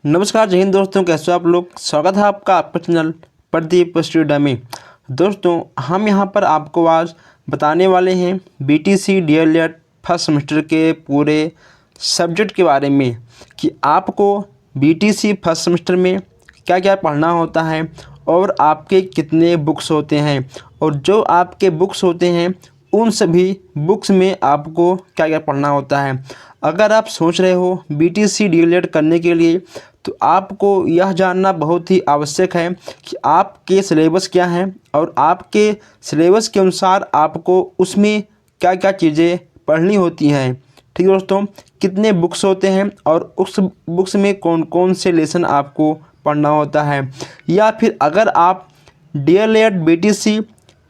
नमस्कार, जय हिंद दोस्तों। कैसे हो आप लोग। स्वागत है आपका आपका चैनल प्रदीप स्टूडियो में। दोस्तों, हम यहां पर आपको आज बताने वाले हैं बीटीसी डीएलएड फर्स्ट सेमेस्टर के पूरे सब्जेक्ट के बारे में कि आपको बीटीसी फर्स्ट सेमेस्टर में क्या क्या पढ़ना होता है और आपके कितने बुक्स होते हैं, और जो आपके बुक्स होते हैं उन सभी बुक्स में आपको क्या क्या पढ़ना होता है। अगर आप सोच रहे हो बीटीसी डीएलएड करने के लिए, तो आपको यह जानना बहुत ही आवश्यक है कि आपके सिलेबस क्या हैं और आपके सिलेबस के अनुसार आपको उसमें क्या क्या चीज़ें पढ़नी होती हैं। ठीक है दोस्तों, कितने बुक्स होते हैं और उस बुक्स में कौन कौन से लेसन आपको पढ़ना होता है। या फिर अगर आप डीएलएड बीटीसी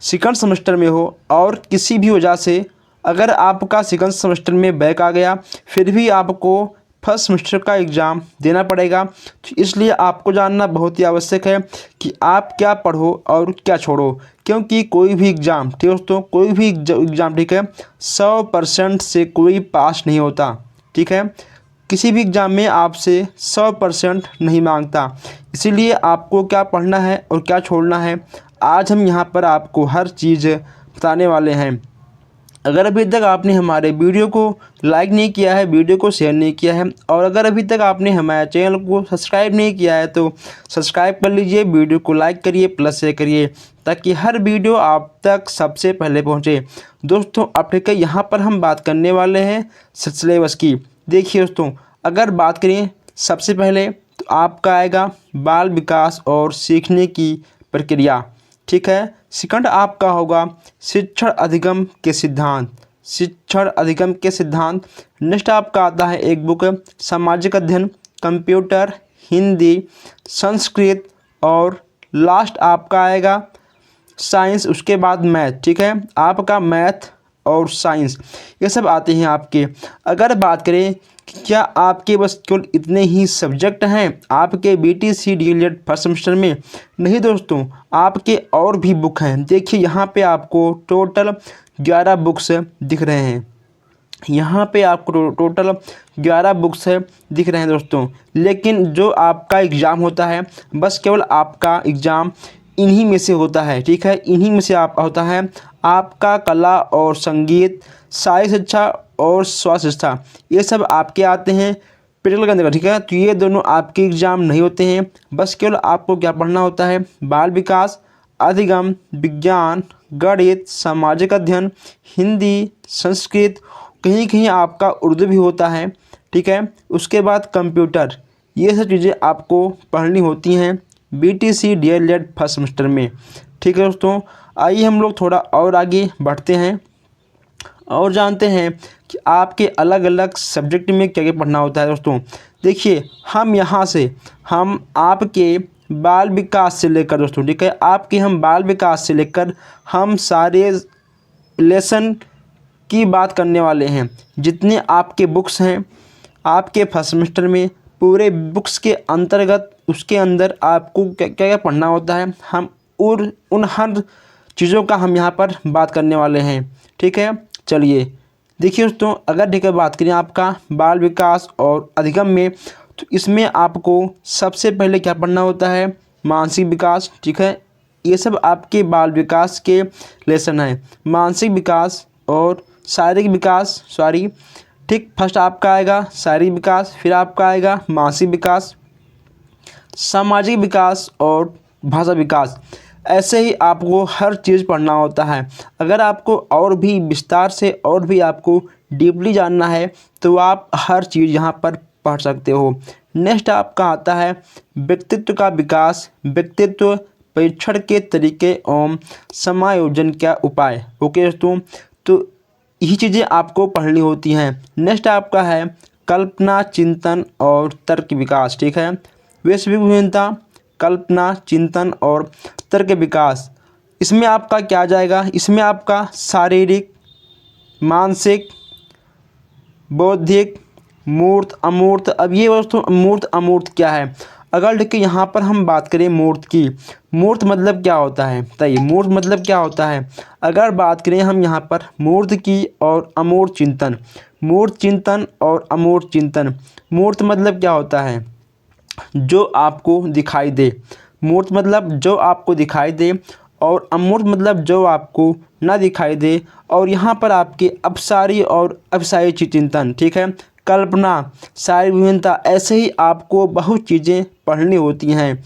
सेकंड सेमेस्टर में हो और किसी भी वजह से अगर आपका सेकंड सेमेस्टर में बैक आ गया, फिर भी आपको फर्स्ट सेमेस्टर का एग्ज़ाम देना पड़ेगा। तो इसलिए आपको जानना बहुत ही आवश्यक है कि आप क्या पढ़ो और क्या छोड़ो, क्योंकि कोई भी एग्ज़ाम, ठीक है दोस्तों, कोई भी एग्ज़ाम, ठीक है, 100% से कोई पास नहीं होता। ठीक है, किसी भी एग्ज़ाम में आपसे 100% नहीं मांगता। इसीलिए आपको क्या पढ़ना है और क्या छोड़ना है, आज हम यहाँ पर आपको हर चीज़ बताने वाले हैं। अगर अभी तक आपने हमारे वीडियो को लाइक नहीं किया है, वीडियो को शेयर नहीं किया है, और अगर अभी तक आपने हमारे चैनल को सब्सक्राइब नहीं किया है, तो सब्सक्राइब कर लीजिए, वीडियो को लाइक करिए, प्लस शेयर करिए, ताकि हर वीडियो आप तक सबसे पहले पहुंचे। दोस्तों, अब ठीक है, यहाँ पर हम बात करने वाले हैं सिलेबस की। देखिए दोस्तों, अगर बात करें सबसे पहले, तो आपका आएगा बाल विकास और सीखने की प्रक्रिया। ठीक है, सेकंड आपका होगा शिक्षण अधिगम के सिद्धांत, शिक्षण अधिगम के सिद्धांत। नेक्स्ट आपका आता है एक बुक सामाजिक अध्ययन, कंप्यूटर, हिंदी, संस्कृत, और लास्ट आपका आएगा साइंस, उसके बाद मैथ। ठीक है, आपका मैथ और साइंस ये सब आते हैं आपके। अगर बात करें कि क्या आपके बस केवल इतने ही सब्जेक्ट हैं आपके बीटीसी डीएलएड फर्स्ट सेमेस्टर में, नहीं दोस्तों, आपके और भी बुक हैं। देखिए यहाँ पे आपको टोटल 11 बुक्स दिख रहे हैं। यहाँ पे आपको टोटल 11 बुक्स दिख रहे हैं दोस्तों। लेकिन जो आपका एग्ज़ाम होता है, बस केवल आपका एग्ज़ाम इन्हीं में से होता है। ठीक है, इन्हीं में से आप होता है आपका कला और संगीत, शारीरिक शिक्षा और स्वास्थ्य शिक्षा, ये सब आपके आते हैं प्रैक्टिकल के अंदर। ठीक है, तो ये दोनों आपके एग्ज़ाम नहीं होते हैं। बस केवल आपको क्या पढ़ना होता है, बाल विकास, अधिगम, विज्ञान, गणित, सामाजिक अध्ययन, हिंदी, संस्कृत, कहीं कहीं आपका उर्दू भी होता है। ठीक है, उसके बाद कंप्यूटर, ये सब चीज़ें आपको पढ़नी होती हैं बीटीसी डीएलएड फर्स्ट सेमेस्टर में। ठीक है दोस्तों, आइए हम लोग थोड़ा और आगे बढ़ते हैं और जानते हैं कि आपके अलग अलग सब्जेक्ट में क्या क्या पढ़ना होता है। दोस्तों देखिए, हम यहाँ से हम आपके बाल विकास से लेकर, दोस्तों ठीक है, आपके हम बाल विकास से लेकर हम सारे लेसन की बात करने वाले हैं। जितने आपके बुक्स हैं आपके फर्स्ट सेमेस्टर में, पूरे बुक्स के अंतर्गत उसके अंदर आपको क्या क्या पढ़ना होता है, हम उन हर चीज़ों का हम यहाँ पर बात करने वाले हैं। ठीक है, चलिए देखिए दोस्तों, अगर ठीक है बात करें आपका बाल विकास और अधिगम में, तो इसमें आपको सबसे पहले क्या पढ़ना होता है, मानसिक विकास। ठीक है, ये सब आपके बाल विकास के लेसन हैं, मानसिक विकास और शारीरिक विकास, ठीक, फर्स्ट आपका आएगा शारीरिक विकास, फिर आपका आएगा मानसिक विकास, सामाजिक विकास और भाषा विकास। ऐसे ही आपको हर चीज़ पढ़ना होता है। अगर आपको और भी विस्तार से और भी आपको डीपली जानना है, तो आप हर चीज़ यहाँ पर पढ़ सकते हो। नेक्स्ट आपका आता है व्यक्तित्व का विकास, व्यक्तित्व परीक्षण के तरीके एवं समायोजन का उपाय। ओके दोस्तों, तो यही चीज़ें आपको पढ़नी होती हैं। नेक्स्ट आपका है कल्पना, चिंतन और तर्क विकास। ठीक है, वैश्विक विभिन्नता, कल्पना, चिंतन और तर्क विकास। इसमें आपका क्या आ जाएगा, इसमें आपका शारीरिक, मानसिक, बौद्धिक, मूर्त, अमूर्त। अब ये दोस्तों मूर्त अमूर्त क्या है, अगर देखिए यहाँ पर हम बात करें मूर्त की, मूर्त मतलब क्या होता है, बताइए मूर्त मतलब क्या होता है। अगर बात करें हम यहाँ पर मूर्त की और अमूर्त चिंतन, मूर्त चिंतन और अमूर्त चिंतन। मूर्त मतलब क्या होता है, जो आपको दिखाई दे। मूर्त मतलब जो आपको दिखाई दे, और अमूर्त मतलब जो आपको ना दिखाई दे। और यहाँ पर आपके अपसारी और अपसारी चिंतन, ठीक है, कल्पना, शारीरिक विभिन्नता, ऐसे ही आपको बहुत चीज़ें पढ़नी होती हैं।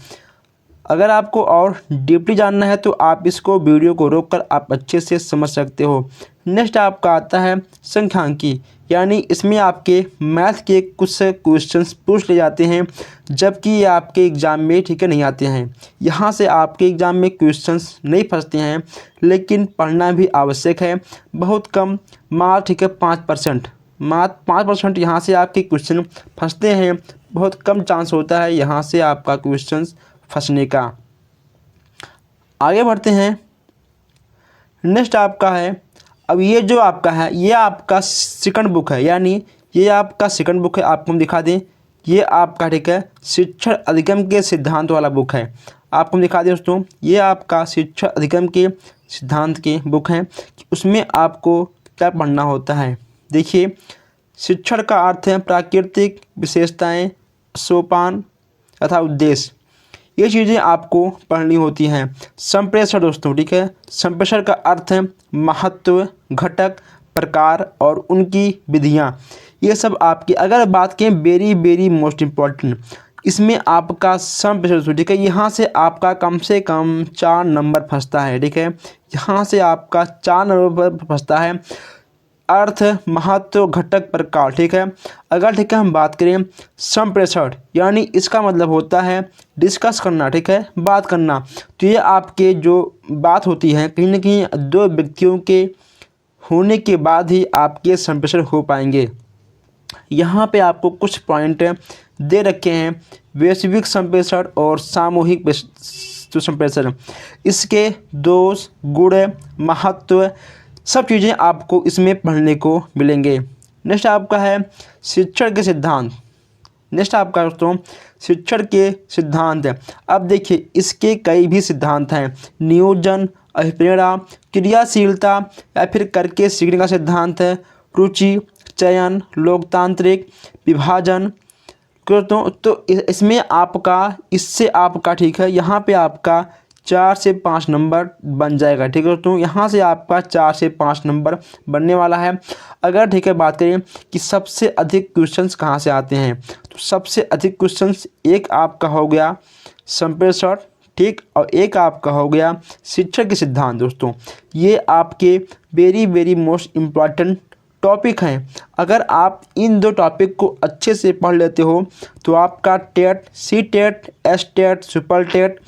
अगर आपको और डीपली जानना है तो आप इसको वीडियो को रोककर आप अच्छे से समझ सकते हो। नेक्स्ट आपका आता है संख्यांकी, यानी इसमें आपके मैथ के कुछ क्वेश्चंस पूछ ले जाते हैं, जबकि ये आपके एग्ज़ाम में, ठीक है, नहीं आते हैं। यहाँ से आपके एग्ज़ाम में क्वेश्चंस नहीं फंसते हैं, लेकिन पढ़ना भी आवश्यक है। बहुत कम मार्क्स, ठीक है, 5%, मात्र 5% यहाँ से आपके क्वेश्चन फंसते हैं। बहुत कम चांस होता है यहाँ से आपका क्वेश्चन फंसने का। आगे बढ़ते हैं। नेक्स्ट आपका है, अब ये जो आपका है ये आपका सेकंड बुक है, यानी ये आपका सेकंड बुक है। आपको हम दिखा दें, ये आपका, ठीक है, शिक्षण अधिगम के सिद्धांत वाला बुक है। आपको हम दिखा दें दोस्तों, ये आपका शिक्षण अधिगम के सिद्धांत के बुक हैं। उसमें आपको क्या पढ़ना होता है, देखिए, शिक्षण का अर्थ है प्राकृतिक विशेषताएं, सोपान तथा उद्देश्य, ये चीज़ें आपको पढ़नी होती हैं। संप्रेषण दोस्तों, ठीक है, संप्रेषण का अर्थ है महत्व, घटक, प्रकार और उनकी विधियाँ, ये सब आपकी। अगर बात करें वेरी मोस्ट इम्पॉर्टेंट, इसमें आपका संप्रेषण, ठीक है, यहाँ से आपका कम से कम 4 नंबर फंसता है, ठीक है, यहाँ से आपका 4 नंबर फंसता है। अर्थ, महत्व, घटक, प्रकार, ठीक है। अगर, ठीक है, हम बात करें संप्रेषण, यानी इसका मतलब होता है डिस्कस करना, ठीक है, बात करना। तो ये आपके जो बात होती है कहीं ना कहीं दो व्यक्तियों के होने के बाद ही आपके संप्रेषण हो पाएंगे। यहाँ पे आपको कुछ पॉइंट दे रखे हैं, वैश्विक संप्रेषण और सामूहिक संप्रेषण, इसके दोष, गुण, महत्व, सब चीज़ें आपको इसमें पढ़ने को मिलेंगे। नेक्स्ट आपका है शिक्षण के सिद्धांत। नेक्स्ट आपका दोस्तों शिक्षण के सिद्धांत है। अब देखिए, इसके कई भी सिद्धांत हैं, नियोजन, अभिप्रेरणा, क्रियाशीलता, या फिर करके सीखने का सिद्धांत है, रुचि, चयन, लोकतांत्रिक, विभाजन। तो इसमें आपका, इससे आपका, ठीक है, यहाँ पे आपका 4 से 5 नंबर बन जाएगा, ठीक है दोस्तों, यहाँ से आपका 4 से 5 नंबर बनने वाला है। अगर, ठीक है, बात करें कि सबसे अधिक क्वेश्चंस कहाँ से आते हैं, तो सबसे अधिक क्वेश्चंस एक आपका हो गया संप्रेषण, ठीक, और एक आपका हो गया शिक्षण के सिद्धांत। दोस्तों ये आपके वेरी मोस्ट इम्पॉर्टेंट टॉपिक हैं। अगर आप इन 2 टॉपिक को अच्छे से पढ़ लेते हो तो आपका TET, C TET, S TET, super TET,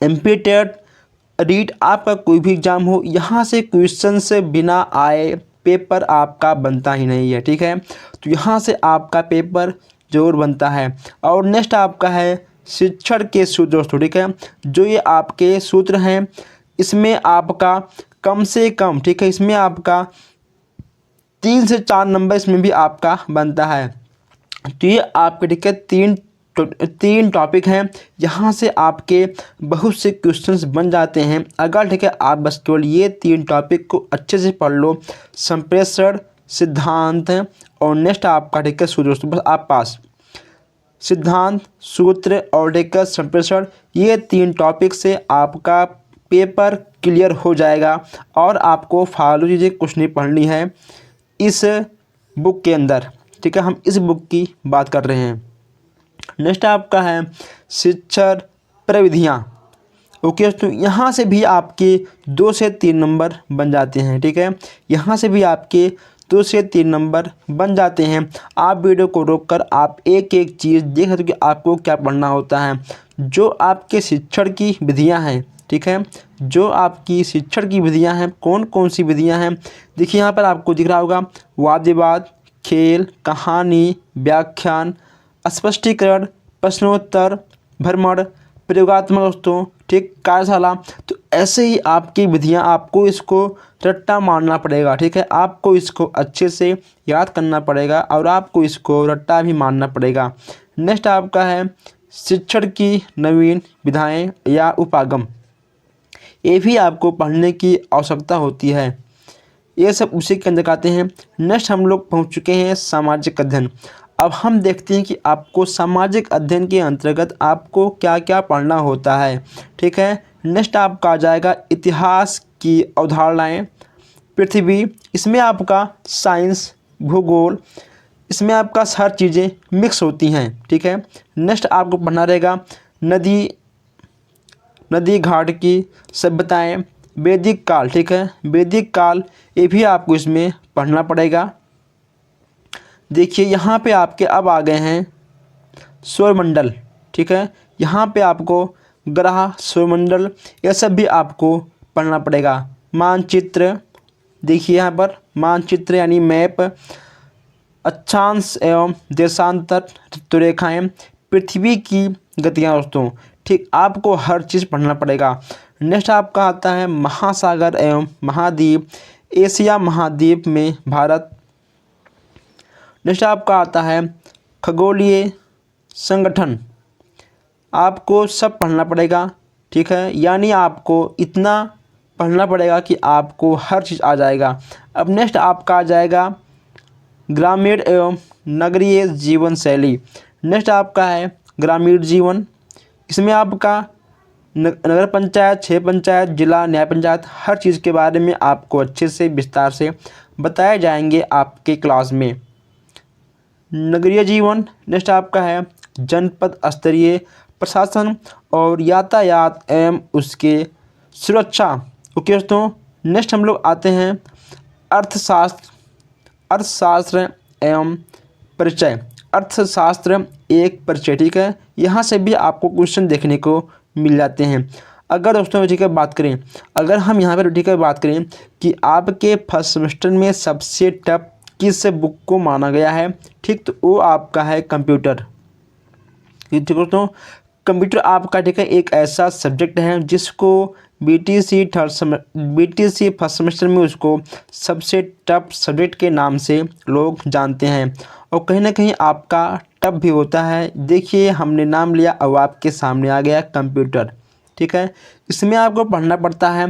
MP TET, REET, आपका कोई भी एग्ज़ाम हो, यहाँ से क्वेश्चन से बिना आए पेपर आपका बनता ही नहीं है, ठीक है। तो यहाँ से आपका पेपर जरूर बनता है। और नेक्स्ट आपका है शिक्षण के सूत्र दोस्तों, ठीक है, जो ये आपके सूत्र हैं, इसमें आपका कम से कम, ठीक है, इसमें आपका 3 से 4 नंबर इसमें भी आपका बनता है। तो ये आपके, ठीक है, तीन टॉपिक हैं, यहाँ से आपके बहुत से क्वेश्चंस बन जाते हैं। अगर, ठीक है, आप बस केवल ये 3 टॉपिक को अच्छे से पढ़ लो, संप्रेषण, सिद्धांत और नेक्स्ट आपका, ठीक है, सूत्र, बस आप पास। सिद्धांत, सूत्र और, ठीक है, संप्रेषण, ये 3 टॉपिक से आपका पेपर क्लियर हो जाएगा और आपको फालतू चीज़ें कुछ नहीं पढ़नी है इस बुक के अंदर, ठीक है। हम इस बुक की बात कर रहे हैं। नेक्स्ट आपका है शिक्षण प्रविधियाँ। ओके दोस्तों, यहाँ से भी आपके 2 से 3 नंबर बन जाते हैं, ठीक है, यहाँ से भी आपके 2 से 3 नंबर बन जाते हैं। आप वीडियो को रोककर आप एक एक चीज़ देख सकते हो कि आपको क्या पढ़ना होता है। जो आपके शिक्षण की विधियाँ हैं, ठीक है, जो आपकी शिक्षण की विधियाँ हैं, कौन कौन सी विधियाँ हैं, देखिए यहाँ पर आपको दिख रहा होगा, वाद विवाद, खेल, कहानी, व्याख्यान, स्पष्टीकरण, प्रश्नोत्तर, भ्रमण, प्रयोगात्मक दोस्तों, ठीक, कार्यशाला। तो ऐसे ही आपकी विधियां, आपको इसको रट्टा मारना पड़ेगा, ठीक है, आपको इसको अच्छे से याद करना पड़ेगा और आपको इसको रट्टा भी मारना पड़ेगा। नेक्स्ट आपका है शिक्षण की नवीन विधाएं या उपागम, ये भी आपको पढ़ने की आवश्यकता होती है। ये सब उसी के अंदर आते हैं। नेक्स्ट हम लोग पहुंच चुके हैं सामाजिक अध्ययन। अब हम देखते हैं कि आपको सामाजिक अध्ययन के अंतर्गत आपको क्या क्या पढ़ना होता है। ठीक है, नेक्स्ट आपका आ जाएगा इतिहास की अवधारणाएं, पृथ्वी, इसमें आपका साइंस, भूगोल, इसमें आपका हर चीज़ें मिक्स होती हैं। ठीक है, नेक्स्ट आपको पढ़ना रहेगा नदी नदी घाट की सभ्यताएं, वैदिक काल। ठीक है, वैदिक काल ये भी आपको इसमें पढ़ना पड़ेगा। देखिए यहाँ पे आपके अब आ गए हैं सौरमंडल। ठीक है, यहाँ पे आपको ग्रह, सौरमंडल, यह सब भी आपको पढ़ना पड़ेगा। मानचित्र, देखिए यहाँ पर मानचित्र यानी मैप, अक्षांश एवं देशांतर ऋतुरेखाएँ, पृथ्वी की गतियाँ दोस्तों। ठीक, आपको हर चीज़ पढ़ना पड़ेगा। नेक्स्ट आपका आता है महासागर एवं महाद्वीप, एशिया महाद्वीप में भारत। नेक्स्ट आपका आता है खगोलीय संगठन, आपको सब पढ़ना पड़ेगा। ठीक है, यानी आपको इतना पढ़ना पड़ेगा कि आपको हर चीज़ आ जाएगा। अब नेक्स्ट आपका आ जाएगा ग्रामीण एवं नगरीय जीवन शैली। नेक्स्ट आपका है ग्रामीण जीवन, इसमें आपका नगर पंचायत, क्षेत्र पंचायत, जिला न्याय पंचायत, हर चीज़ के बारे में आपको अच्छे से विस्तार से बताए जाएंगे आपके क्लास में। नगरीय जीवन, नेक्स्ट आपका है जनपद स्तरीय प्रशासन और यातायात एवं उसके सुरक्षा। ओके दोस्तों, नेक्स्ट हम लोग आते हैं अर्थशास्त्र एवं परिचय। अर्थशास्त्र एक परिचय। ठीक है, यहाँ से भी आपको क्वेश्चन देखने को मिल जाते हैं। अगर दोस्तों ठीक है बात करें, अगर हम यहाँ पर ठीक है बात करें कि आपके फर्स्ट सेमेस्टर में सबसे टफ किस बुक को माना गया है, ठीक, तो वो आपका है कंप्यूटर। ठीक दोस्तों, कंप्यूटर आपका ठीक है एक ऐसा सब्जेक्ट है जिसको बीटीसी फर्स्ट सेमेस्टर में उसको सबसे टफ सब्जेक्ट के नाम से लोग जानते हैं और कहीं ना कहीं आपका टफ भी होता है। देखिए हमने नाम लिया, अब आपके सामने आ गया कंप्यूटर। ठीक है, इसमें आपको पढ़ना पड़ता है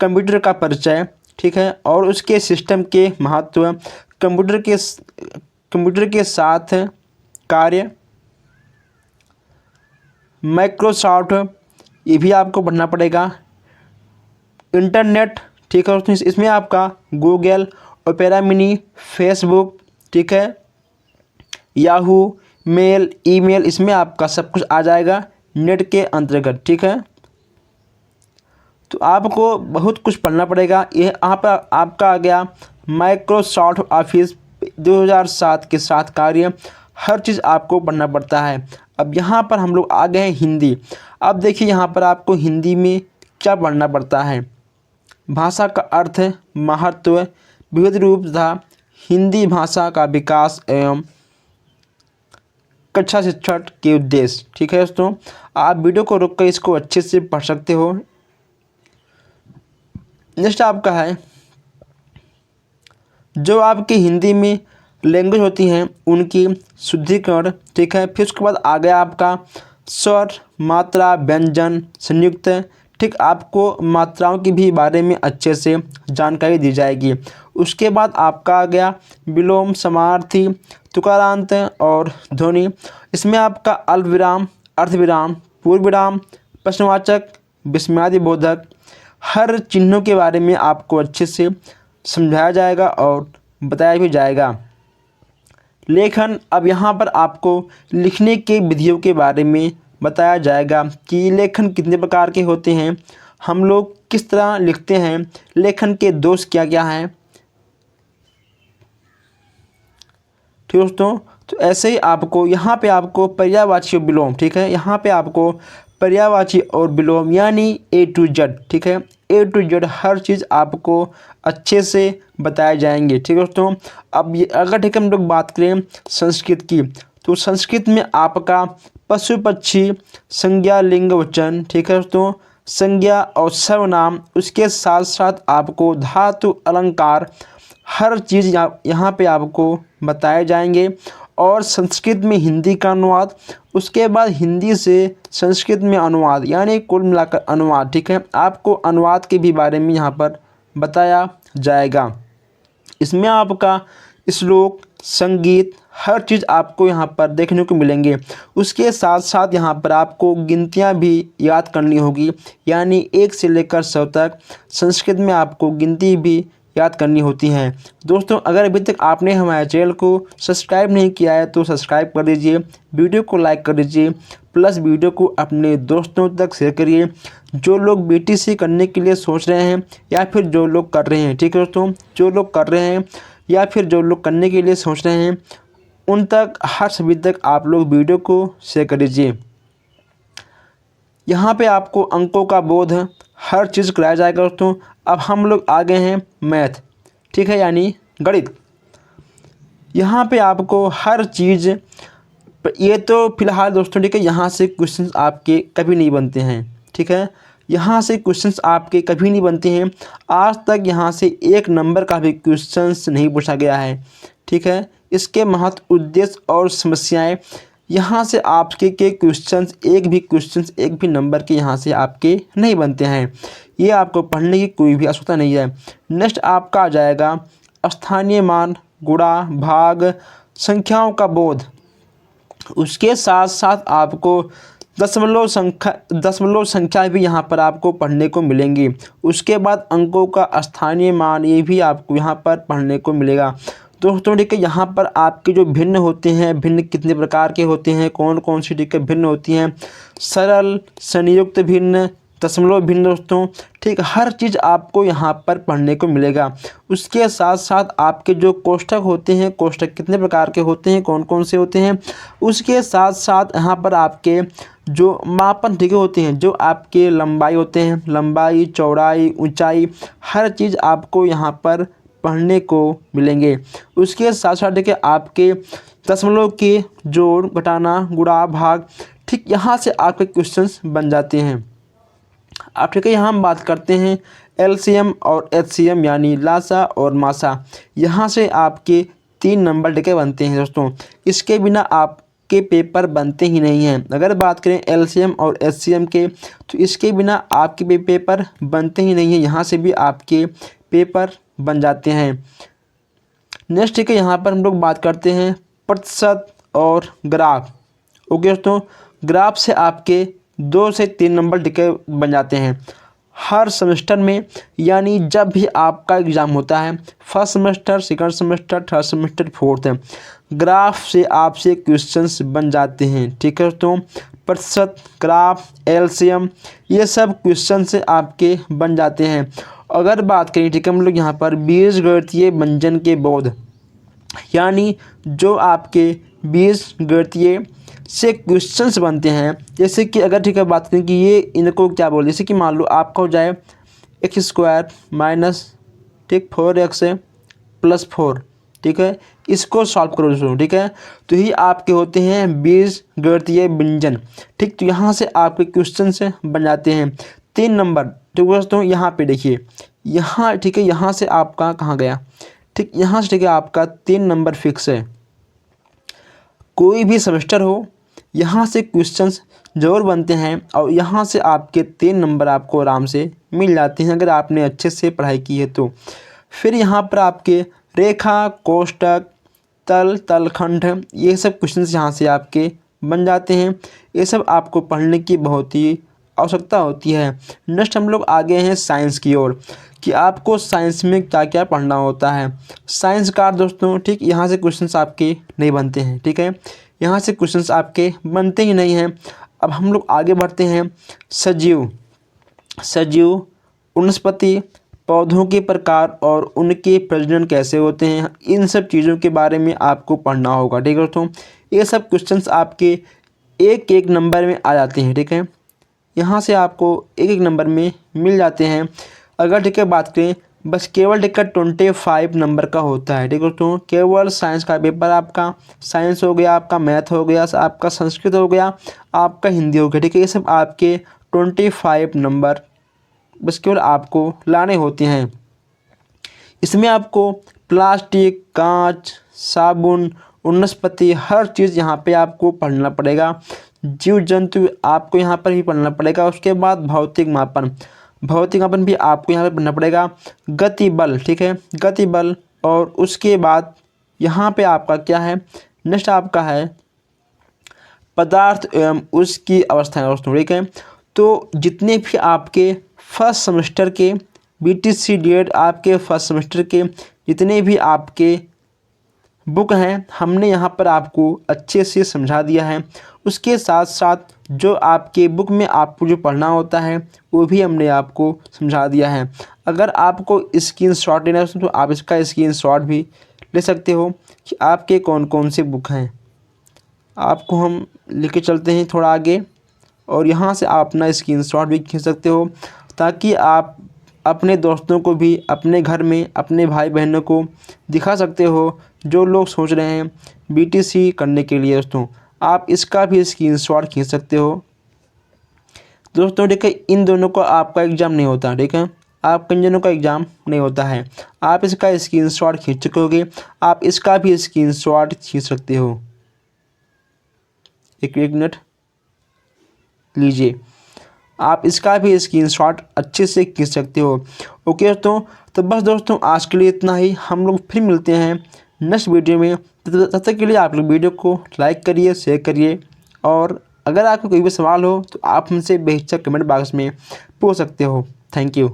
कंप्यूटर का परिचय। ठीक है, और उसके सिस्टम के महत्व, कंप्यूटर के साथ कार्य, माइक्रोसॉफ्ट, ये भी आपको पढ़ना पड़ेगा। इंटरनेट, ठीक है, इसमें आपका गूगल, ओपेरा मिनी, फेसबुक, ठीक है, याहू मेल, ईमेल, इसमें आपका सब कुछ आ जाएगा नेट के अंतर्गत। ठीक है, तो आपको बहुत कुछ पढ़ना पड़ेगा। ये यहाँ पर आपका आ गया माइक्रोसॉफ्ट ऑफिस 2007 के साथ कार्य, हर चीज़ आपको पढ़ना पड़ता है। अब यहाँ पर हम लोग आ गए हैं हिंदी। अब देखिए यहाँ पर आपको हिंदी में क्या पढ़ना पड़ता है। भाषा का अर्थ, महत्व, विविध रूप तथा हिंदी भाषा का विकास एवं कक्षा शिक्षण के उद्देश्य। ठीक है दोस्तों, आप वीडियो को रोक कर इसको अच्छे से पढ़ सकते हो। नेक्स्ट आपका है जो आपकी हिंदी में लैंग्वेज होती हैं उनकी शुद्धिकरण। ठीक है, फिर उसके बाद आ गया आपका स्वर, मात्रा, व्यंजन, संयुक्त। ठीक, आपको मात्राओं के भी बारे में अच्छे से जानकारी दी जाएगी। उसके बाद आपका आ गया विलोम, समार्थी, तुकारांत और ध्वनि। इसमें आपका अल्पविराम, अर्धविराम, पूर्वविराम, प्रश्नवाचक, विस्मयादिबोधक, हर चिन्हों के बारे में आपको अच्छे से समझाया जाएगा और बताया भी जाएगा। लेखन, अब यहाँ पर आपको लिखने के विधियों के बारे में बताया जाएगा कि लेखन कितने प्रकार के होते हैं, हम लोग किस तरह लिखते हैं, लेखन के दोष क्या क्या हैं। ठीक दोस्तों, तो ऐसे ही आपको यहाँ पे आपको पर्यायवाची और विलोम। ठीक है, यहाँ पे आपको पर्यायवाची और विलोम यानी A to Z। ठीक है, A to Z हर चीज़ आपको अच्छे से बताए जाएंगे। ठीक है दोस्तों, अब ये अगर ठीक है हम लोग बात करें संस्कृत की, तो संस्कृत में आपका पशु पक्षी, संज्ञा, लिंग, वचन, ठीक है दोस्तों, संज्ञा और सर्वनाम, उसके साथ साथ आपको धातु, अलंकार, हर चीज़ यहाँ पे आपको बताए जाएंगे। और संस्कृत में हिंदी का अनुवाद, उसके बाद हिंदी से संस्कृत में अनुवाद, यानी कुल मिलाकर अनुवाद। ठीक है, आपको अनुवाद के भी बारे में यहाँ पर बताया जाएगा। इसमें आपका श्लोक, संगीत, हर चीज़ आपको यहाँ पर देखने को मिलेंगे। उसके साथ साथ यहाँ पर आपको गिनतियाँ भी याद करनी होगी, यानी 1 से लेकर 100 तक संस्कृत में आपको गिनती भी याद करनी होती हैं। दोस्तों, अगर अभी तक आपने हमारे चैनल को सब्सक्राइब नहीं किया है तो सब्सक्राइब कर दीजिए, वीडियो को लाइक कर दीजिए, प्लस वीडियो को अपने दोस्तों तक शेयर करिए जो लोग बीटीसी करने के लिए सोच रहे हैं या फिर जो लोग कर रहे हैं। ठीक है दोस्तों, जो लोग कर रहे हैं या फिर जो लोग करने के लिए सोच रहे हैं उन तक, हर सभी तक आप लोग वीडियो को शेयर कर दीजिए। यहाँ पे आपको अंकों का बोध हर चीज़ कराया जाएगा दोस्तों। अब हम लोग आ गए हैं मैथ, ठीक है, यानी गणित। यहाँ पे आपको हर चीज़, ये तो फिलहाल दोस्तों ठीक है, यहाँ से क्वेश्चंस आपके कभी नहीं बनते हैं। ठीक है, यहाँ से क्वेश्चंस आपके कभी नहीं बनते हैं। आज तक यहाँ से 1 नंबर का भी क्वेश्चंस नहीं पूछा गया है। ठीक है, इसके महत्व, उद्देश्य और समस्याएं, यहाँ से आपके के क्वेश्चंस, एक भी नंबर के यहाँ से आपके नहीं बनते हैं। ये आपको पढ़ने की कोई भी आवश्यकता नहीं है। नेक्स्ट आपका आ जाएगा स्थानीय मान, गुणा, भाग, संख्याओं का बोध। उसके साथ साथ आपको दशमलव संख्या भी यहाँ पर आपको पढ़ने को मिलेंगी। उसके बाद अंकों का स्थानीय मान, ये भी आपको यहाँ पर पढ़ने को मिलेगा। दोस्तों ठीक है, यहाँ पर आपके जो भिन्न होते हैं, भिन्न कितने प्रकार के होते हैं, कौन कौन सी ठीक है भिन्न होती हैं, सरल, संयुक्त भिन्न, दशमलव भिन्न। दोस्तों ठीक, हर चीज़ आपको यहाँ पर पढ़ने को मिलेगा। उसके साथ साथ आपके जो कोष्ठक होते हैं, कोष्ठक कितने प्रकार के होते हैं, कौन कौन से होते हैं। उसके साथ साथ यहाँ पर आपके जो मापन ठीक होते हैं, जो आपके लंबाई होते हैं, लंबाई, चौड़ाई, ऊंचाई, हर चीज़ आपको यहाँ पर पढ़ने को मिलेंगे। उसके साथ साथ देखिए आपके दशमलव के जोड़, घटाना, गुणा, भाग, ठीक यहाँ से आपके क्वेश्चंस बन जाते हैं। अब ठीक है, यहाँ हम बात करते हैं एलसीएम और एचसीएम, यानी लासा और मासा। यहाँ से आपके 3 नंबर ठीक है बनते हैं दोस्तों। इसके बिना आपके पेपर बनते ही नहीं हैं। अगर बात करें एलसीएम और एचसीएम के, तो इसके बिना आपके पेपर बनते ही नहीं हैं। यहाँ से भी आपके पेपर बन जाते हैं। नेक्स्ट ठीक है, यहाँ पर हम लोग बात करते हैं प्रतिशत और ग्राफ। ओके दोस्तों, ग्राफ से आपके 2 से 3 नंबर ठीक है बन जाते हैं हर सेमेस्टर में, यानी जब भी आपका एग्ज़ाम होता है, first semester, second semester, third semester, fourth, graph से आपसे क्वेश्चंस बन जाते हैं। ठीक है दोस्तों, प्रतिशत, ग्राफ, एलसीएम, ये सब क्वेश्चन से आपके बन जाते हैं। अगर बात करें ठीक है हम लोग यहाँ पर बीजगणितीय व्यंजन के बोध, यानी जो आपके बीजगणितीय से क्वेश्चंस बनते हैं। जैसे कि अगर ठीक है बात करें कि ये इनको क्या बोल, जैसे कि मान लो आपका हो जाए x² माइनस ठीक 4x प्लस 4, ठीक है, इसको सॉल्व करो दोस्तों। ठीक है, तो ये आपके होते हैं बीजगणितीय व्यंजन। ठीक, तो यहाँ से आपके क्वेश्चन से बन जाते हैं 3 नंबर। ठीक है दोस्तों, यहाँ पे देखिए, यहाँ ठीक है, यहाँ से आपका कहाँ गया, ठीक, यहाँ से ठीक है आपका 3 नंबर फिक्स है। कोई भी सेमेस्टर हो, यहाँ से क्वेश्चंस ज़रूर बनते हैं और यहाँ से आपके 3 नंबर आपको आराम से मिल जाते हैं अगर आपने अच्छे से पढ़ाई की है तो। फिर यहाँ पर आपके रेखा, कोष्ठक, तल, तलखंड, ये सब क्वेश्चंस यहाँ से आपके बन जाते हैं। ये सब आपको पढ़ने की बहुत ही आवश्यकता होती है। नेक्स्ट हम लोग आगे हैं साइंस की ओर, कि आपको साइंस में क्या क्या पढ़ना होता है। साइंस का दोस्तों ठीक, यहाँ से क्वेश्चंस आपके नहीं बनते हैं। ठीक है, यहाँ से क्वेश्चंस आपके बनते ही नहीं हैं। अब हम लोग आगे बढ़ते हैं सजीव, वनस्पति, पौधों के प्रकार और उनके प्रजनन कैसे होते हैं, इन सब चीज़ों के बारे में आपको पढ़ना होगा। ठीक है दोस्तों, ये सब क्वेश्चंस आपके एक एक नंबर में आ जाते हैं। ठीक है, यहाँ से आपको एक एक नंबर में मिल जाते हैं। अगर ठीक है बात करें, बस केवल ठीक है 25 नंबर का होता है। ठीक है दोस्तों, केवल साइंस का पेपर आपका, साइंस हो गया, आपका मैथ हो गया, आपका संस्कृत हो गया, आपका हिंदी हो गया। ठीक है, ये सब आपके 25 नंबर बस केवल आपको लाने होते हैं। इसमें आपको प्लास्टिक, कांच, साबुन, वनस्पति, हर चीज़ यहाँ पे आपको पढ़ना पड़ेगा। जीव जंतु आपको यहाँ पर भी पढ़ना पड़ेगा। उसके बाद भौतिक मापन भी आपको यहाँ पे पढ़ना पड़ेगा। गति बल, ठीक है, गति बल, और उसके बाद यहाँ पे आपका क्या है, नेक्स्ट आपका है पदार्थ एवं उसकी अवस्थाएं दोस्तों, ठीक है। तो जितने भी आपके फर्स्ट सेमेस्टर के BTC DED आपके फर्स्ट सेमेस्टर के जितने भी आपके बुक हैं हमने यहाँ पर आपको अच्छे से समझा दिया है। उसके साथ साथ जो आपके बुक में आपको जो पढ़ना होता है वो भी हमने आपको समझा दिया है। अगर आपको स्क्रीनशॉट लेना है तो आप इसका स्क्रीनशॉट भी ले सकते हो कि आपके कौन कौन से बुक हैं। आपको हम लेके चलते हैं थोड़ा आगे और यहाँ से आप अपना स्क्रीनशॉट भी खींच सकते हो ताकि आप अपने दोस्तों को भी अपने घर में अपने भाई बहनों को दिखा सकते हो जो लोग सोच रहे हैं BTC करने के लिए। दोस्तों आप इसका भी स्क्रीनशॉट खींच सकते हो। दोस्तों देखिए इन दोनों का आपका एग्ज़ाम नहीं होता, ठीक है, आपका इन दोनों का एग्ज़ाम नहीं होता है। आप इसका स्क्रीनशॉट खींच चुके होगे, आप इसका भी स्क्रीनशॉट खींच सकते हो। एक मिनट लीजिए, आप इसका भी स्क्रीनशॉट अच्छे से खींच सकते हो। ओके दोस्तों, तो बस दोस्तों आज के लिए इतना ही। हम लोग फिर मिलते हैं नेक्स्ट वीडियो में। तब तक के लिए आप लोग वीडियो को लाइक करिए, शेयर करिए और अगर आपको कोई भी सवाल हो तो आप हमसे बेहिचक कमेंट बॉक्स में पूछ सकते हो। Thank you.